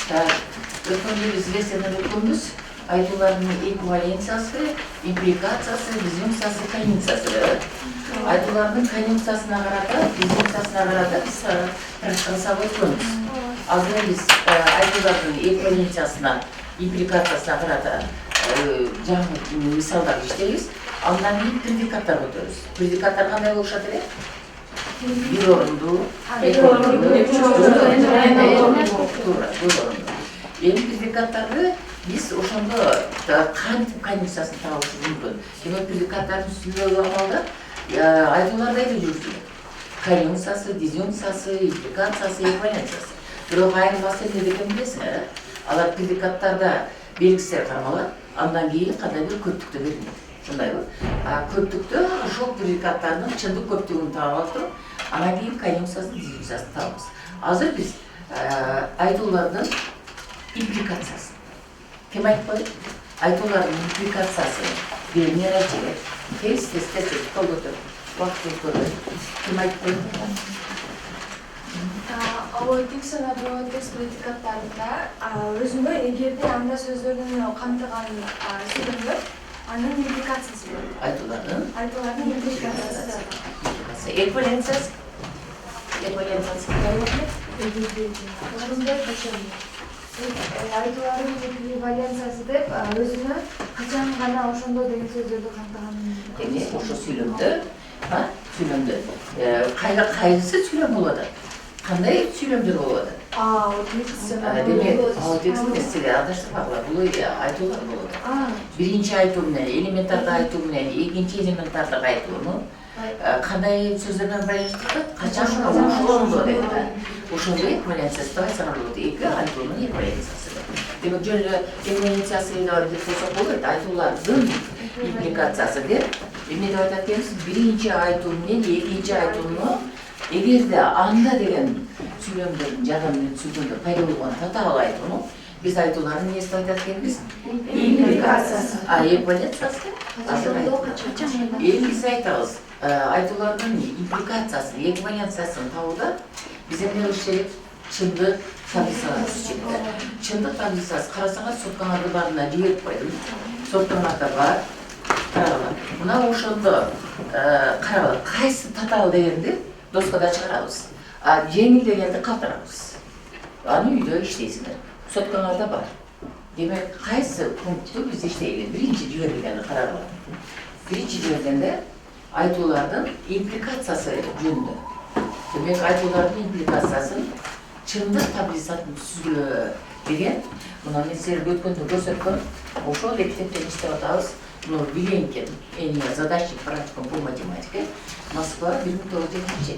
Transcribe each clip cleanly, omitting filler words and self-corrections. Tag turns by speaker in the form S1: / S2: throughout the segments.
S1: Өткенде біз лекциядан өткенбіз, айтулардың эквиваленциясы, импликациясы, дизъюнкциясы, конъюнкциясы. Айтулардың конъюнкциясына қарата, дизъюнкциясына қарата біз жасап өткенбіз. Азыр біз айтулардың эквиваленциясына, импликациясына қарата жаңы мисалдар иштейбиз. Андан кейін предикаттар өтөбүз. Предикаттар кандай болушат эле? Bir orundu, iki orundu, üç orundu. Endi predikatları biz oşonda kantip konъюнкциясын табышыбыз мүмкүн. Демек предикаттардын үстүндөгү амалда айтууларда эле жүрүшүлөт. Конъюнкциясы, дизъюнкциясы, импликациясы, эквиваленциясы. Бирок айырмасы эмнеде экенин билесиңер? Алар предикаттарда белгисиздер кармалат, андан кийин кандай бир көптүктө берилет. Ушундайбы? Көптүктө ошол предикаттардын чындык көптүгүн таап алып туруп, анан кийин конъюнкциясын, дизъюнкциясын табабыз. Азыр биз айтуулардын импликациясы. Ким айтып коет? Айтуулардын импликациясы эмне айтат? Тез кол көтөрүп, убакыт өткөрбөй. Ким айтып коет?
S2: Дикцияда текст предикаттарында өзүндө эгерде анда сөздөрдүн камтыган сөйлөмдөр анын импликациясы бар.
S1: Айтуулардын
S2: импликациясы.
S1: Эквиваленциясы. Эквиваленциясы кандай болот?
S2: Айтуулардын эквиваленциясы деп өзүнө качан гана ошондо деген сөздөрдү камтыган.
S1: Демек ошо сүйлөмдө, кайсы сүйлөм болот? Кандай сүйлөмдөр болот? Демек, текстте адаштырбагыла, бул айтуулар болот. Биринчи айтуу менен, элементардык айтуу менен, экинчи элементардык айтууну кандай сөздөрдөн байланыштырат? Качан ошондо дейт. Ошондо эквиваленциясы деп айтсаңар болот. Эки айтуунун эквиваленциясы. Демек жөн эле эквиваленциясы деп койсок болот. Айтуулардын импликациясы деп эмне деп айтат экенбиз? Биринчи айтуу менен экинчи айтууну эгерде анда деген сүйлөмдөрдүн жагымын сүйлөмдө пайда болгон татаал айтууну биз айтуулардын эмнеси деп айтат экенбиз? Импликациясы. Эквиваленциясы. Эми биз айтабыз, айтуулардын импликациясын, эквиваленциясын табууда биз эмне кылыш керек? Чындык таблицага түзүш керек. Чындык таблицасы карасаңар, соткаңарды баарына жиберип койдум. Соткаңарда бар. Карагыла. Мына ошондо карагыла, кайсы татаал дегенди доскада чыгарабыз. Жеңил дегенди калтырабыз. Аны үйдө иштейсиңер. Соткаңарда бар. Демек, кайсы пунктту биз иштейли? Биринчи жиберилгенди карагыла. Биринчи жибергенде айтуулардын импликациясы жөнүндө. Демек, айтуулардын импликациясын чындык таблицасын түзгүлө деген, мына мен силерге өткөндө көрсөткөм, ошол китептен иштеп атабыз. Виленкин, задачи практикум по математике, Москва, 1970.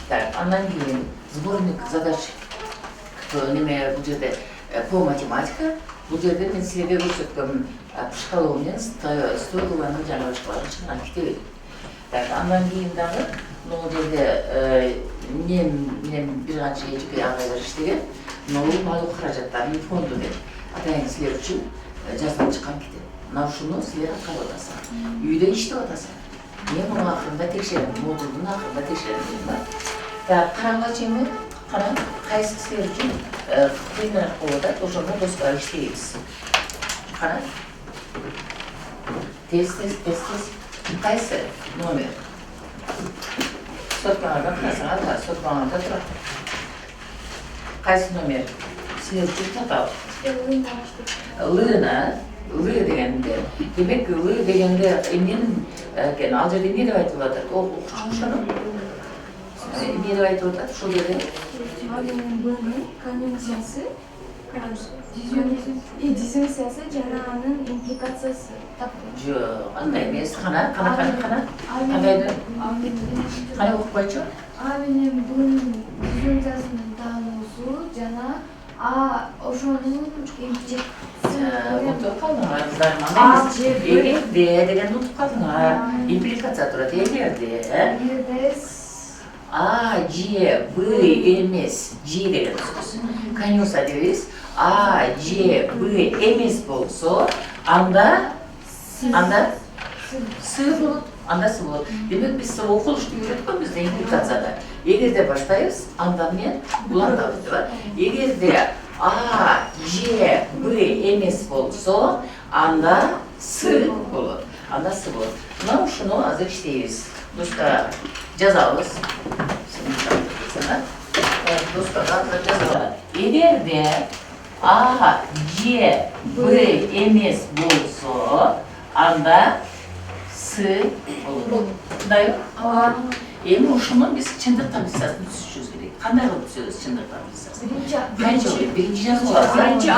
S1: Так, андан кийин сборник задач неме бул жерде по математика, бул жерде мен силерге көрсөткөм Пышкалов менен Стойлованын жаңы башкаларын чыгарган китеби. Так, андан кийин дагы бул жерде мен бир канча эжеке агайлар иштеген, бул малуу каражаттардын фонду деп атайын силер үчүн жазылып чыккан китеп. Мына ушуну силер аткарып атасыңар. Үйдө иштеп атасыңар. Мен муну акырында текшерем, модулдун акырында текшерем да. Так, караңгачы эми, кара, кайсы силер үчүн кыйыныраак болуп атат, ошону доскага иштейбиз. Кара. Тез. Кайсы номер? Соткаңардан карасаңар, соткаңарда турат. Кайсы номер? Силер үчүн татаал. Л дегенде, демек Л дегенде эмненин ал жерде эмне деп айтылып атат? Ошону эмне деп айтылып атат? Ушул жерде
S2: конъюнкциясы, дизъюнкциясы жана анын импликациясы.
S1: Жок, андай эмес. Кана. Кандайдыр? Кана окупайчы?
S2: А менен бунун дизъюнкциясынын таануусу жана ошонун
S1: утуп калдыңар, кыздарым. Эгерде дегенди утуп калдыңар. Импликация турат, эгерде. А, Ж, Б эмес, Ж деген сөз. Конъюнкция дейбиз. А, Ж, Б эмес болсо, анда С болот. Демек биз окулушту үйрөткөнбүз да импликацияда. Эгерде баштайбыз, андан мен улантабыз, дейби. Эгерде A, C, B emes bolsa, anda S olur. Anda S olur. Buna şunu azıcık işleyiz. Dosta yazalız. Şimdi sana. Dosta azıcık yazalım. Eğer de A, C, B emes bolsa, anda S olur. Dayı? Emin şunun biz çındık tablissasını düşüşüz gerek. Kanday olup düşüyoruz çındık tablissasını. Birinci yazı var. Birinci A,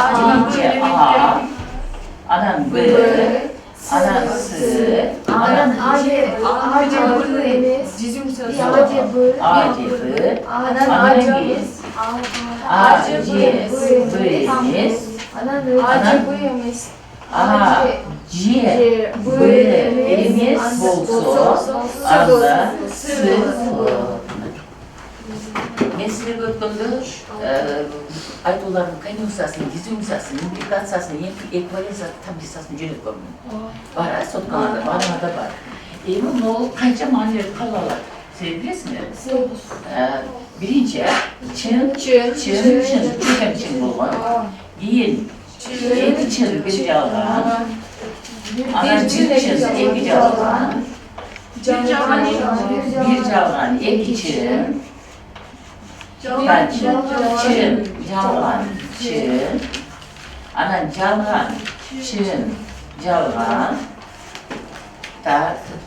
S1: anan B, anan S, anan A, C, B, anan B, emes bolsa, anda S olur. Men sizge ötkündür, aytolarning konjunktsiyasini, dizjunksiyasini, implikatsiyasini, ekvivalensiyasini, tablitsiyasini jo'natib ko'rdim. Bor, sotkalarda, barlarda bor. Endi uni qancha ma'nolar qiladilar? Siz bilasizmi? Birinchi chin chin bo'lgan. Keyin ikki chin bir jalg'an. Ana chin ikki jalg'an. Bir jalg'an ikki chin. Ben çın, jalg'an, çın. Ana jalg'an, çın, jalg'an.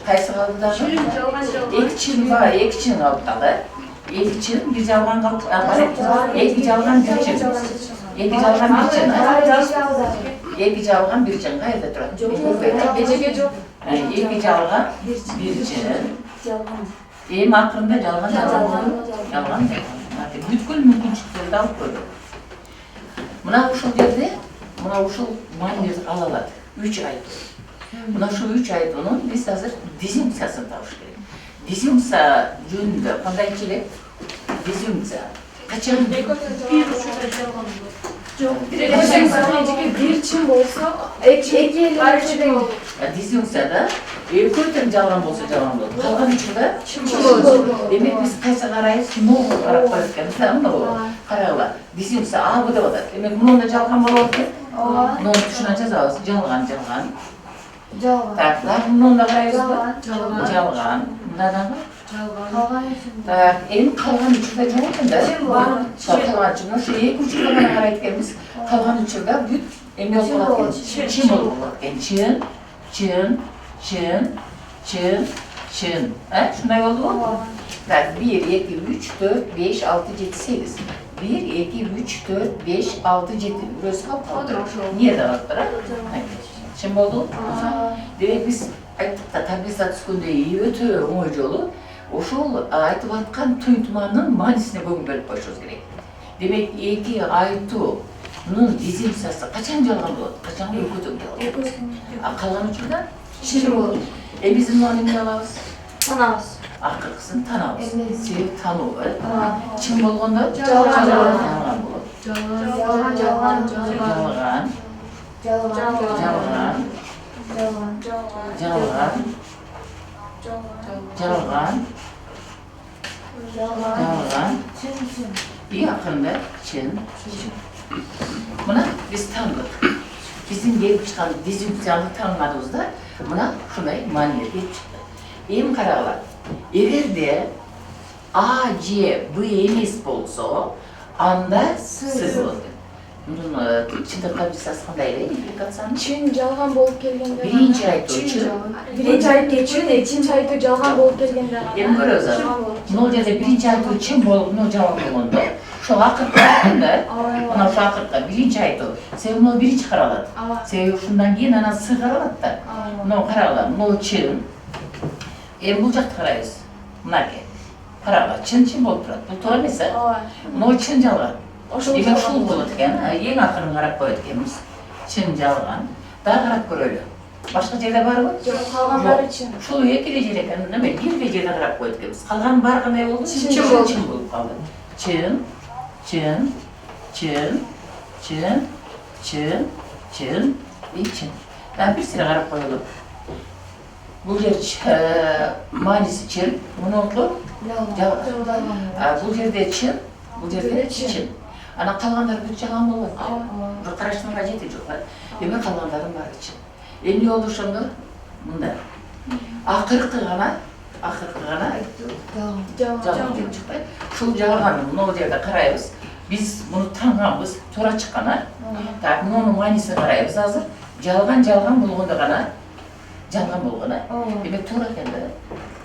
S1: Qaysi qalbida? Ikki chin va ikki chin qalbida. Ikki chin, bir jalg'an qalbida. Ikki jalg'an, bir chin. Ikki jalg'an, bir chin. Ikki jalg'an, bir chin. Qayerda turadi? Ikki jalg'an, bir chin. Maqrında jalg'an. Bütkül mümkünçülükleri de alıp koyduk. Buna uşul derdi, buna uşul manileri alalar. 3 ay. Buna şu 3 ay onun biz hazır dizjunksiyasını tavuş gerek. Dizjunksiya jönünde qanday kelip? Dizjunksiya. Kaçan?
S2: Bir çim bolsa, iki
S1: Dizjunksiyada ko'ytim jalg'an bo'lsa jalg'an bo'ladi. Qolgan uchida chim bo'ladi. Demak biz qaysi qaraymiz? Mo'l qarab qo'yayotganmiz. Mana bu qaranglar. Dizjunksiya A bu deyapti. Demak bunda jalg'an bo'lyapti. Buni tushuncha yozamiz. Jalg'an. Tak, bunda qaraymiz. Jalg'an. Bundan tak, endi qolgan uchida jo'natda. Qolgan uchida shu ikki uchida mana qarayotganmiz. Qolgan uchida bu endi yozib qo'ygan. Chim bo'ladi. Çın. Şunday oldu mu? Tak, 1, 2, 3, 4, 5, 6, 7, 8. 1, 2, 3, 4, 5, 6, 7. Burası kaldı. Niye dağıttılar? Çın oldu? Demek biz ayttık da tablissat üstünde öte oңой жолу ошол айтып аткан туйутманын маанисине көңүл бөлүп коюшубуз керек. Демек эки айтуунун дизинциясы качан жалган болот? Качан өкөтөк болот? Калган учурда чын болот. Biz bunu ne alabız?
S2: Tanabız.
S1: Akırkısını tanabız. Sebep tanı var. Çin bolğanda? Jalg'an bolot. Jalg'an. Bir yakında çin. Buna biz tanıdık. Bizim gelip çıkan dizjunksiyalı tanımadığımızda buna şunday maniye gelip çıktı. Eğim qarag'lar. Eğer de A, C, B emes bolsa, anda S bo'ladi. Bunun çındık tablissasi qanday edi? İmplikatsiyani?
S2: Çin jalg'an bo'lib kelganda.
S1: Birinchi aytuvchi.
S2: Birinchi aytuvchi, ikkinchi aytuv jalg'an bo'lib kelganda.
S1: Endi ko'rasiz. Nol yerda birinchi aytuv chin bo'lib, nol javob bo'lganda, shu vaqtda mana shu vaqtda birinchi aytuv. Sen buni birinchi qaraladi. Sen shundan keyin ana S qaraladi-da. Buni qaranglar, nol chin. Endi bu yoqqa qaraysiz. Bunaqa. Qaranglar, chin bo'lib turadi. Bu to'g'ri emas? Nol chin jalg'an. Demek şul bo'ladi ekan, eng oxirini qarab qo'yayotganmiz. Chin jalg'an. Da qarab ko'raylik. Boshqa yerda bormi?
S2: Yo'q, qolganlari chin.
S1: Shu ikkita yer ekan, nima? Bir yerda qarab qo'yayotganmiz. Qolgan bari qanday bo'ldi? Chin bo'lib qoldi. Chin. Ben bir sıra qarab qo'yaylik. Bu yer manisi chin, bunu oldu? Bu yerde chin, bu yerde chin. Ана қалғандары бүт жаған болады. Бір қараштың қажеті жоқ. Деме қалғандарын бар için. Emni oluşumda bunda. Ақырқы ғана жалған деп шықпайды. Шул жалғанды мынау жерде қараймыз. Біз мұны таңғанбыз, тура шыққана. Так, мұның манисін қараймыз азыр. Жалған болғанда ғана, жалған болғана. Демек тура екенді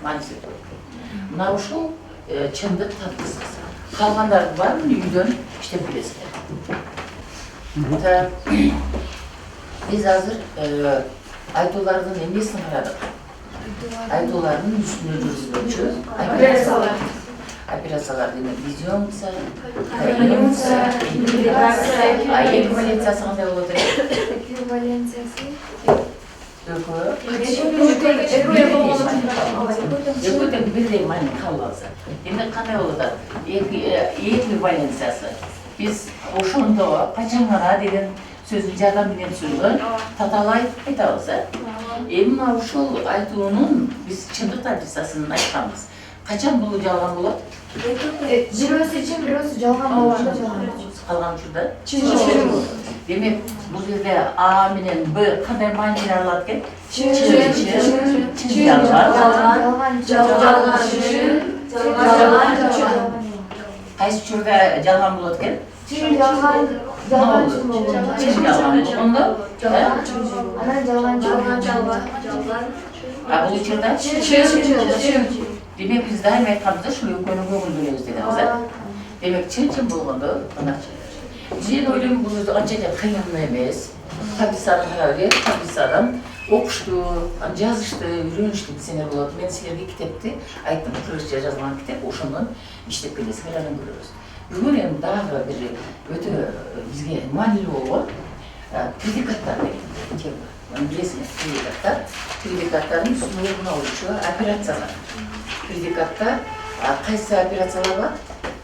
S1: манисі тура. Мынау шул шындық танытқысыз. Қалғандардың бар үйден іштеп білесіздер. Biz hazır айтулардың емесін қарадық. Айтулардың үстіне жүргізбекші. Операциялар demek визионция, координация, интеграция. Эквиваленциясы қандай болып отыр?
S2: Эквиваленциясы.
S1: Екеудің бірдей мәні қаласы. Енді қандай болып отыр? Эквиваленциясы. Biz ошондо качан деген сөзүн жардам менен түзүлгөн таталай айтабыз. Мына ушул айтуунун биз чындык таблицасын айтканбыз. Качан бул жалган болот?
S2: Бирөөсү чын, бирөөсү жалган болгондо жалган.
S1: Калган учурда чын. Демек бул жерде А менен Б кандай маани алат экен? Чын жалган. Кайсы учурда жалган болот экен?
S2: Чын жалган. Жалган чын болгондо.
S1: Чын жалган болгондо?
S2: Анан жалган.
S1: А бул учурда чын. Демек biz daim aytkanбыз ушул экөөнү көңүл бөлөбүз дегенбиз. Демек чын болгондо ынакчы. Мен ойлойм бул анча кыйын эмес. Таблицаны карап эле, таблицадан окушту, жазышты, үйрөнүштү билсеңер болот. Мен силерге китепти айттым, кыргызча жазылган китеп, ошондон иштеп келесиңер, анан көрөбүз. Бүгүн эми дагы бир өтө бизге маанилүү болгон предикаттар деген тема. Білесіңіз, предикаттардың үстіне орналасуы операциялар. Предикаттар, қайсы операциялар бар?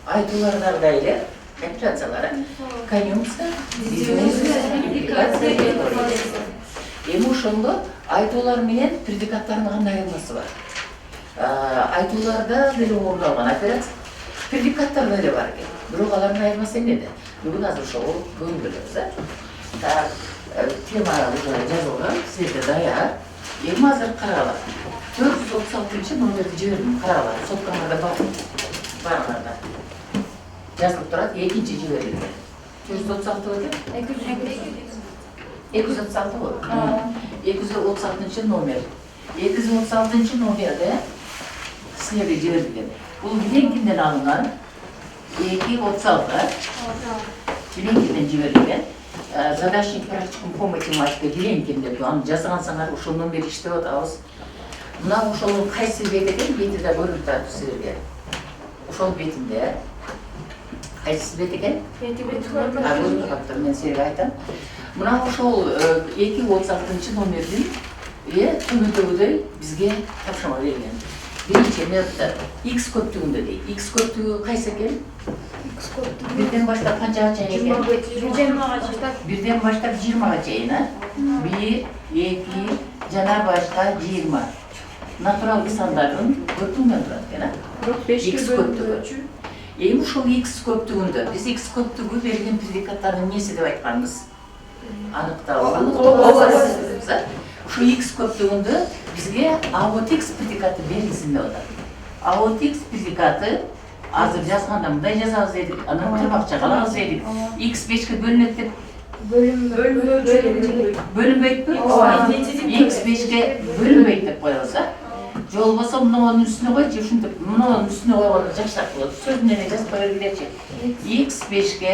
S1: Айтулардағы елі операциялары. Конъюнкция, дизюнкция, импликация, теория. Эми ошондо айтуулар менен предикаттардын кандай айырмасы бар? Айтууларда деле орун алган операция, предикаттарда деле бар экен. Бирок алардын айырмасы эмнеде? Бүгүн азыр ошого көңүл бөлөбүз. Тема жазылған, сізде даяр. Эми азыр карагыла. 436 номерди жибердим, карагыла. Соткамарда барларда. Жазылып турат, экинчи жиберилген. 436 экен? 236 ғой. 236 номер. 236 номерде силерге жиберилген. Бул Виленкинден алынган. 236. Виленкинден жиберилген. Задачник практикум по математике Виленкин деп аны жазгансаңар ошондон бери иштеп атабыз. Мына ошонун кайсы бет экен, бети да көрүнүп турат силерге. Ошол бетинде кайсы бет экен? Көрүнүп калыптыр, мен силерге айтам. Мына ошол 236 номердин түбүндөгүдөй бизге тапшырма берилген. Биринчи метод X көптүгүндө дейт. X көптүгү кайсы экен? Birden başlayıp kaçağa çeyrek? Birden başlayıp 20'a çeyrek. 1, 2, cana başlayıp 20. Natural insanların köptüğünden durar. X köptüğü. Eğim şu X köptüğünde, biz X köptüğü verilen predikatların nesi de aytkanımız? Anıkta şu X köptüğünde bizge AOT-X predikatı belgisinde olur. AOT-X predikatı Azır жазғанда мындай жазабыз дедик, анан тырбакча калабыз дедик. X 5ке бөлүнөт деп. Бөлүнбөйтпү? X 5ке бөлүнбөйт деп коебуз, же болбосо мунун үстүнө койчу, ушинтип мунун үстүнө койгондо жакшыраак болот. Сөздүн эле жазып кое бергилечи. X 5ке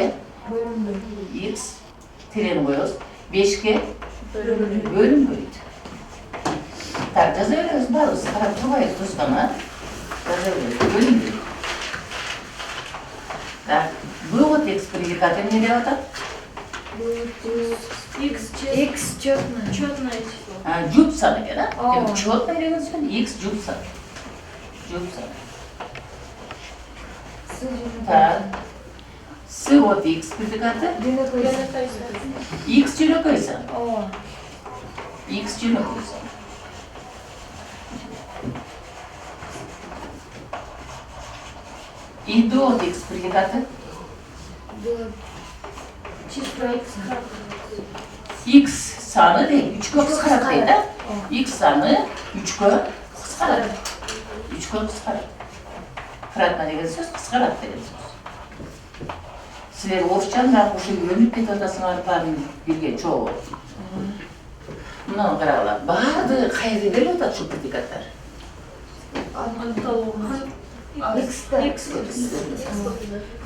S1: X тирени коебуз. 5ке бөлүнбөйт. Так, жаза беребиз баарыбыз, карап турбайбыз достона. Жаза беребиз, бөлүнбөйт. Вывод X предикаты не делают?
S2: X четное число.
S1: Джупсаны, да? Четное деген сөз X джупсаны. Так. С вот X предикаты? X жөнөк койсо. X жөнөк койсо. И до X предикаты?
S2: Число
S1: X sani değil, 3'e kıskarad deydi. X sani 3'e kıskarad. 3'e kıskarad. Kıratma деген söz, kıskarad деген söz. Sizler orçan da bu şey ömür pet odasına arpağın bilgen çoğu. Bundan qarağlar, bardı qayda beri oda şu predikatlar.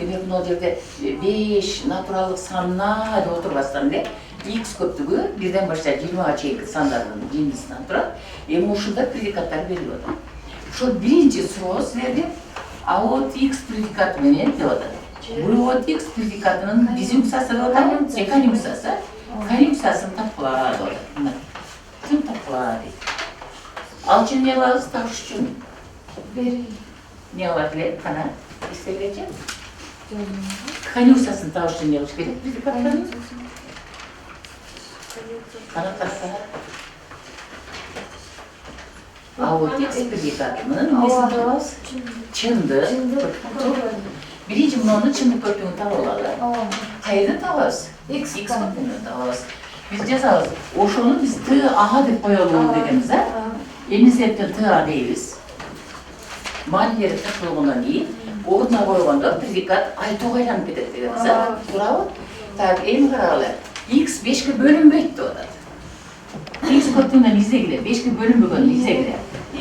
S1: Demek bunu o yerde 5 naturallık sanına da oturmasından de X köptüğü birden başlayıp 20'a çeyik sanlarının kendisinden duran uşunda predikatlar veriyor. Şu birinci söz verdi, aot X predikat menen diyordu. Bu aot X predikatının bizim yüksası da oda, kan yüksası. Kan yüksasını tapılağı da oda. Tüm tapılağı değil. Alçın ne varız taş için? Ne var bile kana istebileceğim? Kan yüksasını taş için yapış gerek predikatlarını. Kana tasar. Aot X predikatının nesi tavaz? Çındı. Birinci bunu çındı köpüğünü tavalarlar. Hayırda tavaz? X köpüğünü tavaz. Biz cezalız. Oşunu biz tığ aha dep koyalım dediğimizde eliniz hepten tığ aha değiliz. Manileri takılığından değil, oğutuna koyduğunda predikat ay toğaylanıp gider dediğimizde. Bravo. Tabi en kararlı. X 5'e bölünmeydi o da. X köpüğünden izle gider. 5'e bölünmeyden izle gider.
S2: 1,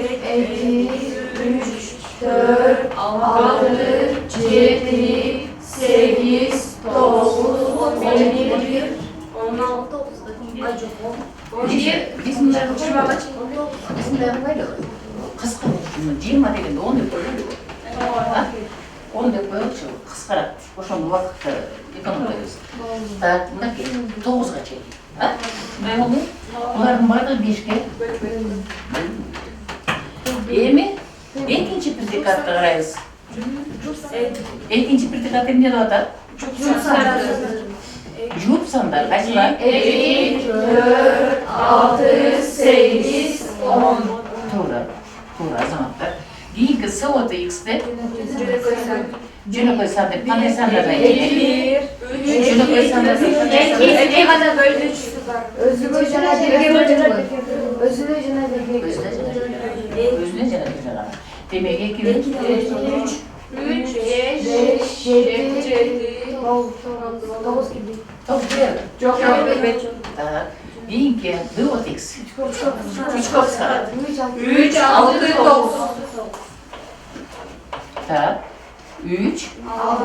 S2: 2, 3, 4, 6, 7, 8, 9, 11, 16, 17,
S1: Biz bunları böyle kısqa olsun. 20 degende 10 dep koyuyor. 10 dep koyuyor, kısqarat. Oşonda vakitte ekonomlayız. Bunda ki 9'a çekin. Ne oldu? Bunların bardağı 5'e. Emi, ikinci predikatta qarayız. İkinci predikat ne deydi? Jup sandar, kaçlar?
S2: 2, 4, 6, 8, 10.
S1: Doğru azamatlar. Keyingi SOT X'de Cüne koysan dep, qanday sanlardan keyin?
S2: 1, 3,
S1: Cüne koysan dep,
S2: ne kadar böyle özüne jana özüne jana
S1: özüne jana jana. Demek 2, 3,
S2: 5, 7, 9 gibi.
S1: Top değil.
S2: Çok
S1: Keyingi DOT X. 3 kopsa.
S2: 3, 6, 9.
S1: Ta 3, 6,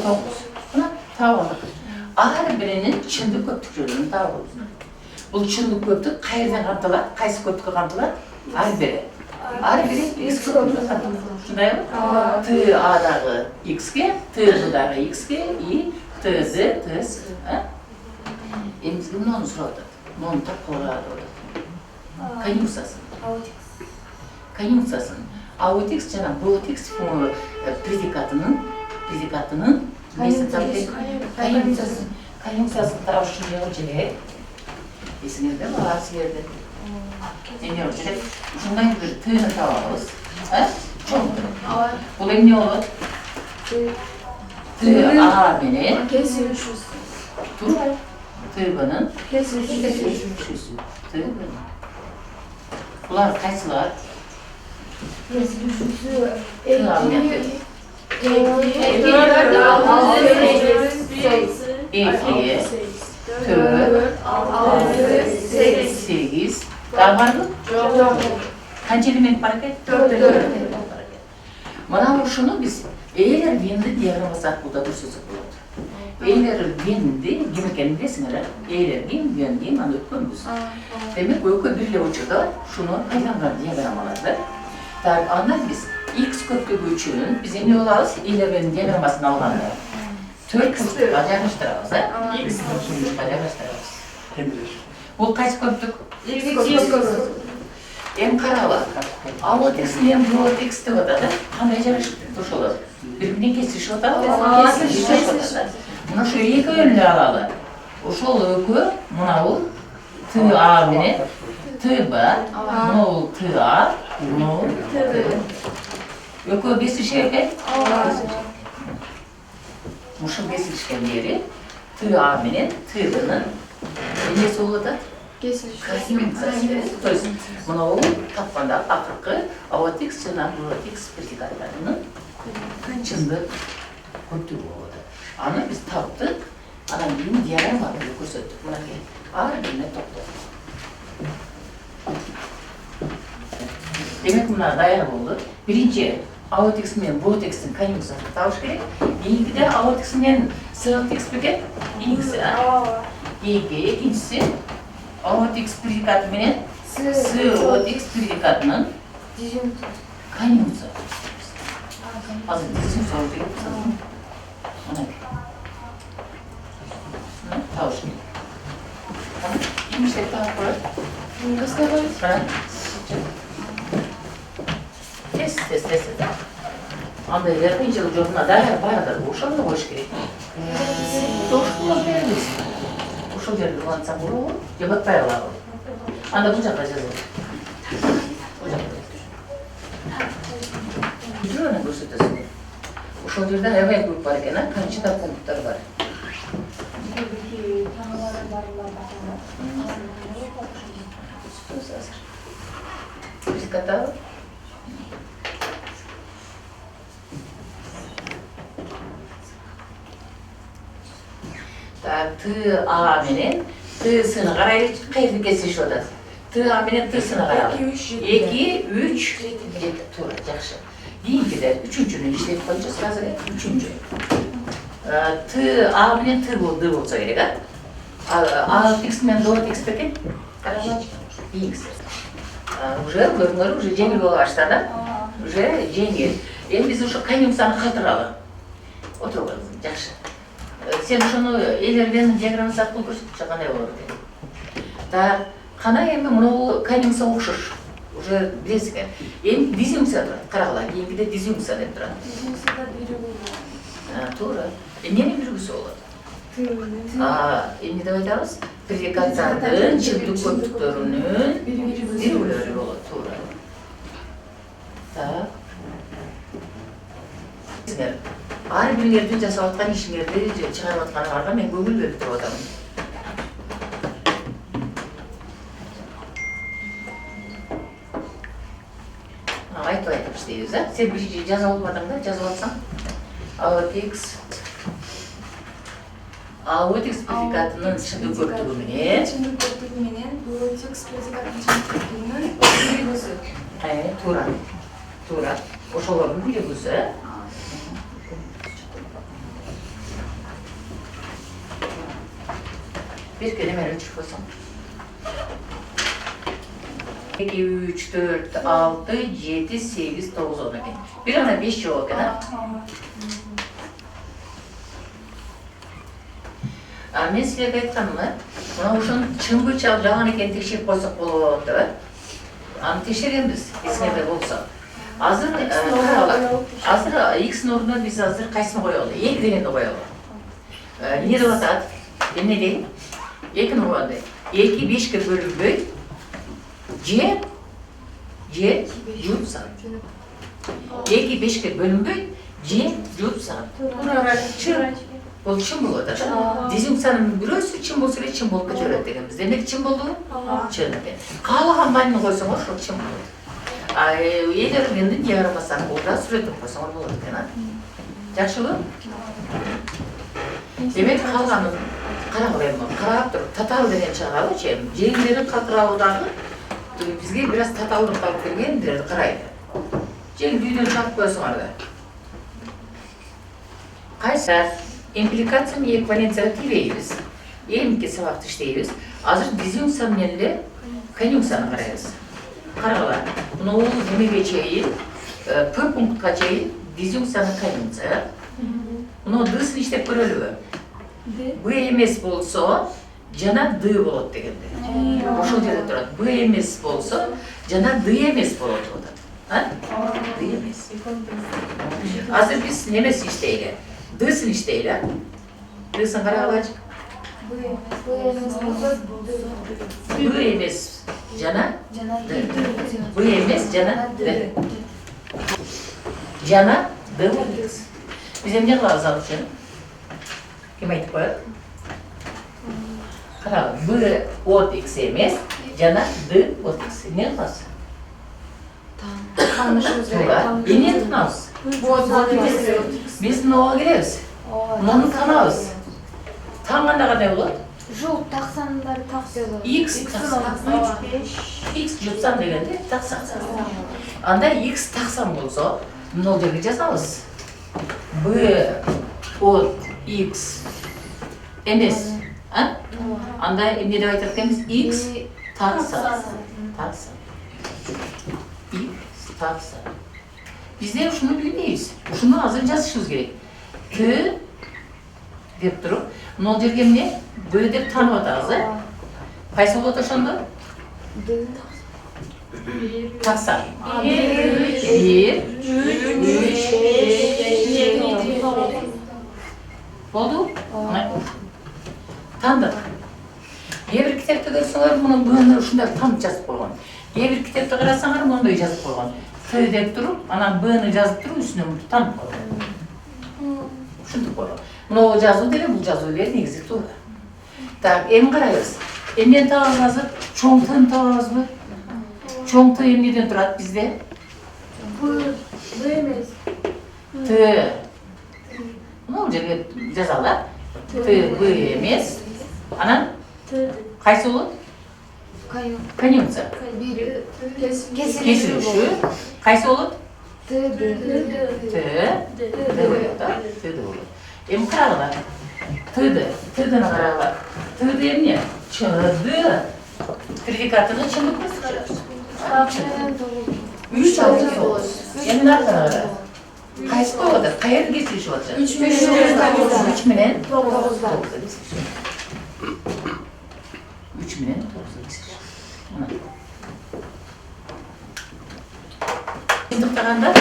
S1: 9. Buna tavalık. Her birinin çındık köptükçülüğünü tavalık. Bu çındık köptük qayerden qantılar, qaysı köptükü qantılar? Her biri. Her biri X köptükü qantılar. Şunday mı? T A'dağı X'ge, T B'dağı X'ge, I, T Z, T S. Emizge bunu onu sordu. Bunu tapılağı oldu. Kan yüksasın. Kan yüksasın. Aot X canım, Aot X predikatının nesi tabi? Kan yüksasın tavşın yolculuğu. Esinirde mi? Asiyerde. Ne yolculuğu? Şundan gibi tığını tavalarız. Çok mu? Bu benim ne olur? Tığ abinin Dur. Tığının kesişüşü. Tığının. Bunlar kaçlar?
S2: Kesişüşü.
S1: 2, 4, 8. Daha var mı? Kaç element hareket? 4 element hareket. Bana şunu biz eğer vendi diagramlasak burada bir sözü bulundu. Eğer vendi, gibi kendin resimler, eğer vendi, anı öpkümüz. Demek öykü birle uçuda şunu aylanlar diagramladı. Tabi anlar biz X köpüğü üçün bizim ne olarız? Eğer vendi diagramlasını alğanlar. 4 köpüğü yaklaştırırız. X köpüğü yaklaştırırız. Bu kaç köpük?
S2: X köpüğü.
S1: Hem karalar. Aot X hem Aot X de oda da qanday jarıştırış olur. Birbirine kesiş oda. Buna şu iki yönlü alalı. Oşol öykü, buna ol T A meni, T B, buna ol T A, buna ol T. Öykü besi şey eken? Muşun kesilişken yeri tığa menen tığının nesi olada? То есть мынау тапқанда ақырқы аотикс жана аотикс предикаттарының чындык көптүгү болот. Аны биз таптык, анан кийин диаграмма менен көрсөттүк. Мынакей ар бирине токтоп. Демек мына даяр болду. Биринчи аотикс менен ботекстин конъюнкциясын табыш керек. Кийинкиде аотикс менен сыктикс бекен ингси. Экинчиси аотикс предикаты менен сыотикс предикатынын конъюнкция. Азыр дисюнкция болуп керек. Мынакей. Табыш керек. Имиштеп таап коет.
S2: Кыска коет.
S1: Тез. Андай кыйынчылык жок, мына даяр баардыгы ошондо коюш керек. Ошол беребиз. Ошол жерде улантсаң болобу? Же батпай калабы? Анда бул жакка жазылат. Бул жакка. Жүрөөнү көрсөтөсүң. Ошол жерде аябай көп бар экен, канча пункттар бар. Предикаттабы? ТА менен Т'сыны карайлы, кайерде кесилишип атат. ТА менен Т'сыны карайлы. 2, 3, 7. Туура, жакшы. Кийинкиде үчүнчүнү иштеп коечубуз азыр. Үчүнчү. ТА менен Т болсо керек, аотикс менен доотикс бекен. Каралачы. Кийинкиси. Уже көрүңөр, уже жеңил боло баштады. Уже жеңил. Эми биз ошо конъюнкцияны калтыралы. Отуруп алыңыз, жакшы. Сен ошону элерден диаграммасы аркылуу көрсөтчү кандай болот экен. Так, кана эми мынау конъюнкция окшош. Уже билесиңер. Эми дизюнкция турат. Карагыла, кийинкиде дизюнкция деп турат.
S2: Дизюнкцияда биригүү.
S1: Туура. Эмнени биригүүсү болот? Эмне деп айтабыз? Предикаттардын чындык көптүктөрүнүн биригүүлөрү болот. Туура. Так. Ар бириңердин жасап аткан ишиңерди чыгарып атканыңарга мен көңүл берип туруп атамын. Айтып иштейбиз, Сен биринчи жазып алып атаң да, жазып атсаң. Аотикс предикатынын чындык көптүгү менен
S2: аотикс предикатынын чындык көптүгүнүн биригүүсү.
S1: Туура. Ошолордун биригүүсү. Bir kelime ölçüp koysam. 2, 3, 4, 6, 7, 8, 9 olmak. Bir ana 5 yok ha. Men sizlarga aytganman, mana o'sha chimbuchaq jag'an ekan tekshirib qo'ysak bo'laveradi. Ani tekshiramiz, esingizda bo'lsa. Hozir X o'rniga biz hozir qaysini qo'yaylik? Y deganni qo'yaylik. Ne deb atadi? Ne deydi? 2 nurganda 2 5'e bölünböy C jup san. 2 5'e bölünböy C jup san. Bunlar çın. Bol çın bolot ata. Dizюнкциянын бирөөсү чын болсо эле чын болуп кете берет дегенбиз. Демек чын болду? Чын экен. Каалаган маанини койсоңор ошол чын болот. Элердин диаграммасы аркылуу сүрөттөп койсоңор болот экен. Жакшыбы? Демек калганын карап туруп татал деген чыгабычы, жеңдерин калтырабыдагы бизге бир аз таталдык алып келгендерди карайлы. Жеңди үйдөн чыгып койсоңор да. Кайсы импликация менен эквиваленцияга тийбейбиз. Эмки сабакты иштейбиз. Азыр дизюнкция менен эле конъюнкцияны карайбыз. Карагыла, мына немеге чейин, П пунктка чейин дизюнкцияны конъюнкция. Мына Д'сын иштеп көрөлүбү? Б эмес болсо, жана Д болот дегенде. Ошол жерде турат. Б эмес болсо, жана Д эмес болот деп атат. Д эмес. Азыр биз немесин иштейли? Д'сын иштейли. Д'сын карагылачы. Б эмес жана Д. Б эмес жана Д. Жана Д болот. Биз эмне кылабыз ал үчүн? Kim aytib qo'yadi? Qara, B от X emas, jana D от X. Ne qilasiz?
S2: Tanışımız
S1: To'g'ri. Endi tanamiz. Biz nima kiramiz? Buni tanamiz. Tanğanda qanday bo'ladi?
S2: Жоқ, тақсандар тақсады.
S1: X taqsan. X jutsan deganda taqsan. Anda X taqsan bo'lsa, nima yerga yozamiz? B от X emas. Anda endi deb aytayotganimiz X taqsan. Taqsan. X taqsan. Bizde şunu bilmeyiz. Şunu hazır yazışımız gerek. T deb turib, nol yerga ne? B deb tanib o'tamiz. Qaysi bo'ladi o'shanda? Taqsan. 1 3 bo'ldi? Tanıdık. Bir kitapta görseler bunun bunu şunda tam yazıp koygan. Bir kitapta qarasalar bunday yazıp koygan. T deb turib, ana B'ni yazıp turib, üstüne bunu tanib koygan. Shunday koygan. Bunu yozuv dele bu yozuvlar negizi to'g'ri. Tak, endi qaraymiz. Endi tag'imizni cho'ng T'ni topamizmi? Cho'ng T nedan turadi bizda?
S2: Bu emas.
S1: T. Nima yerga yozadilar? T B emas. Ana qaysi bo'ladi? Konjunktsiya. Kesilishi. Qaysi bo'ladi? T bo'ladi. Endi qaranglar. T'ni qaranglar. T'da ne? Ch D. Predikatini chinni ko'rsatamiz. 3 oldi bo'ladi. Endi qaranglar. Qaysi bo'ladi? Qayerga kelishyapti? 3 bilan 9. 3 bilan 9. Endi qaranglar.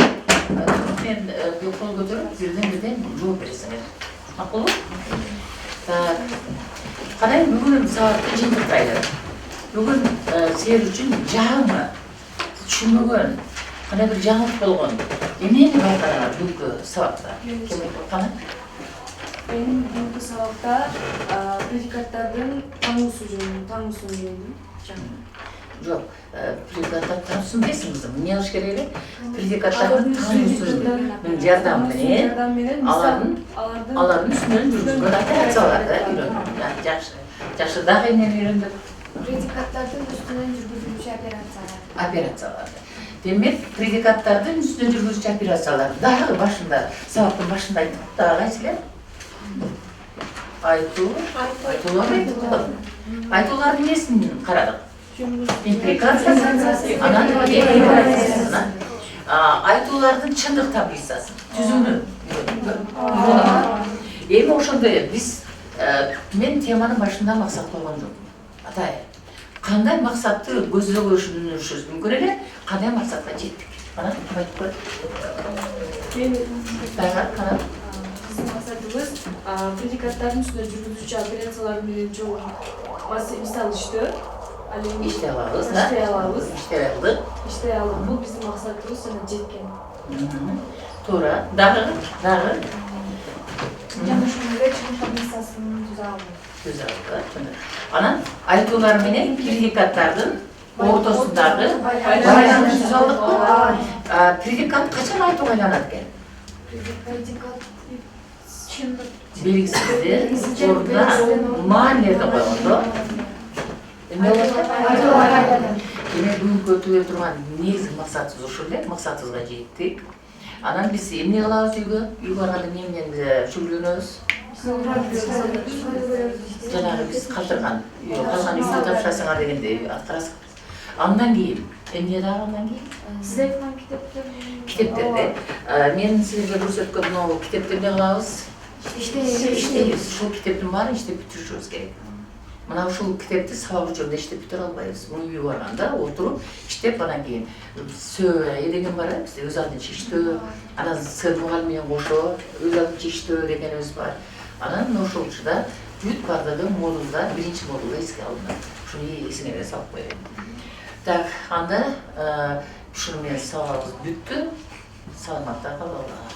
S1: Men qo'l ko'tarib, birdan javob berasan. Ma'qulmi? Qarang, bugun soat 2:30. Bugun sizlar uchun jami tushunmagan, qanday bir jami bo'lgan. Nima bayqalar bugun soatda? Kim qana?
S3: Bugungi sababda predikatlardan tanısı deydi.
S1: Yo'q, predikatlar tanıсын deysizmi? Ne qilish kerak? Predikatlarni tanıсын yordam bilan alarni üstünden yurgizgan operatsiyalarda o'rgandim. Yaxshi daqiqadan o'rgandim.
S2: Predikatlardan üstünden yürgüzülmüş
S1: Operatsiyalar. Demek predikatlardan üstünden yurgizuvchi operatsiyalar. Daha başında, sababın başında aytibdi. Aytular nesini qaradik? Implikatsiyasi, implikatsiyasi. Aytulardan çındık tablitsasi, tüzüğünü. Endi o'shanda biz men temanın başında maqsad qo'ygan jo'qman. Atay. Qanday maqsadni ko'zda qo'yishimiz mumkin edi? Qanday maqsadga yetdik? Mana kim aytib qo'ydi? Qana.
S3: Bizim maqsadımız predikatların üstüne yürgüzücü operatsiyaların bilen çok misal işte.
S1: İşte alabız,
S3: İşte aldık. Bu bizim maqsadımız sana jetken.
S1: To'g'ri. Dag'i.
S2: Yanlışımızda çıkmış administrasyonun
S1: Güzel. Ana aytular bilan predikatlardan o'rtasidagi bayramni tuzaldik. Predikat qachon aytuv aylanadi ekan?
S2: Predikat çındık.
S1: Belgisiz o'rnida ma'noda qo'yildi. Demek bugun ko'rib turgan negizgi maqsadimiz o'shalar, maqsadimizga yetdik. Anan biz emne qilamiz uyga borganda neмен shug'ullanamiz? Janagı biz qoldirgan, qolgan uyga topshirasizlar deganda atqarasiz. Andan keyin, emne dag'andan keyin?
S2: Siz aytgan
S1: Kitaplarda. Men sizlarga ko'rsatgan bu kitapda ne qilamiz? İşte şu kitapni bari ishlab bitirishimiz kerak. Mana shu kitapni sabab uchun ishlab bitira olmaymiz. Buni uyga borganda o'tirib, ishlab bana keyin söyle degan bor, biz o'z aldincha ishdi. Ana sir muallimga qo'shib, o'z aldincha ishdi deganimiz bor. Ana o'shunda yut bardagi modulda, birinchi modulda esga olinadi. Shuni esingizga solib qo'ying. Tak, anda shuni men savobimiz bitdi. Salomatda qolinglar.